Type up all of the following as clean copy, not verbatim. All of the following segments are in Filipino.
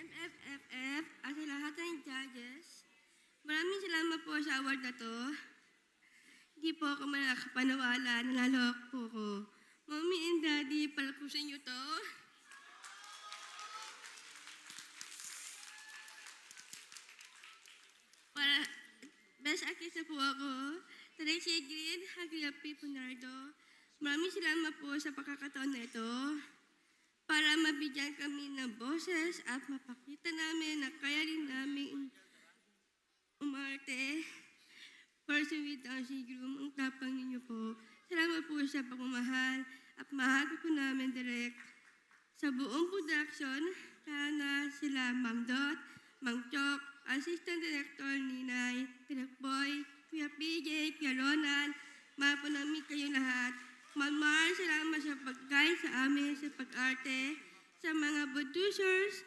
MFFF at sa lahat ng judges. Maraming salamat po sa award na to. Hindi po ako nakapaniwala, nalalawak po ko. Mommy and Daddy, palapusin niyo to. Para best actress na po ako. Talay Sigrid, Hagilapi Punardo. Maraming salamat po sa pagkakataon na ito para mabigyan kami ng boses at mapakita namin na kaya rin namin umarte. Person with Down syndrome, ang tapang ninyo po. Salamat po sa pagmamahal at mahal po namin direct sa buong production, na sila Ma'am Dot, Ma'am Chok, Assistant Director Ninay, Direct Boy, Kuya PJ, Kuya Ronan, mahal po namin kayo lahat. Ma'am Mar, salamat sa pag-guide sa amin sa pag-arte, sa mga producers,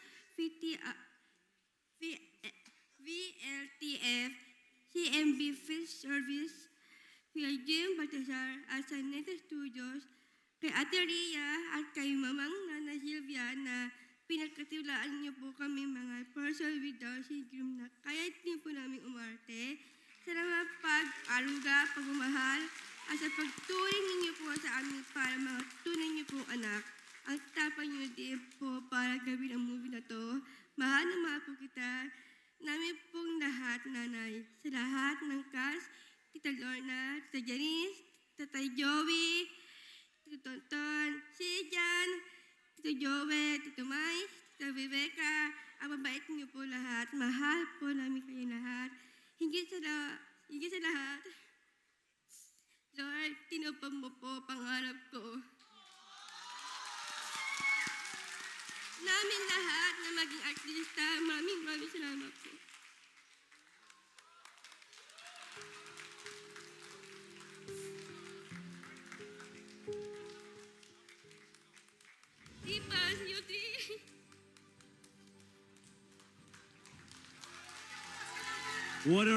VLTF, CMB Field Service, Kuya Jim Baltasar at sa Neta Studios, kay Ate Rhea at kay Mamang Nana Silvia na pinagkatiwalaan niyo po kami mga person with Down syndrome na kaya din po namin umarte. Salamat pag-aruga, pagmamahal, at sa pagturing ninyo po sa amin para mga tunay niyo po anak. Ang tapang niyo din po para gawin ang movie na to. Mahal na mahal po kita. Namin pong lahat, nanay. Sa lahat ng cast, Tita Lorna, Tita Janice, Tita Joey, Tito Tonton, si Jan, Tito Joey, Tito Mike, Tita Rebecca, ang mabait niyo po lahat. Mahal po namin kayo lahat. Hingit sa lahat, Lord, tinupad mo po pangarap ko. Namin lahat na maging artista, maraming salamat po. Diba, Yudri? What a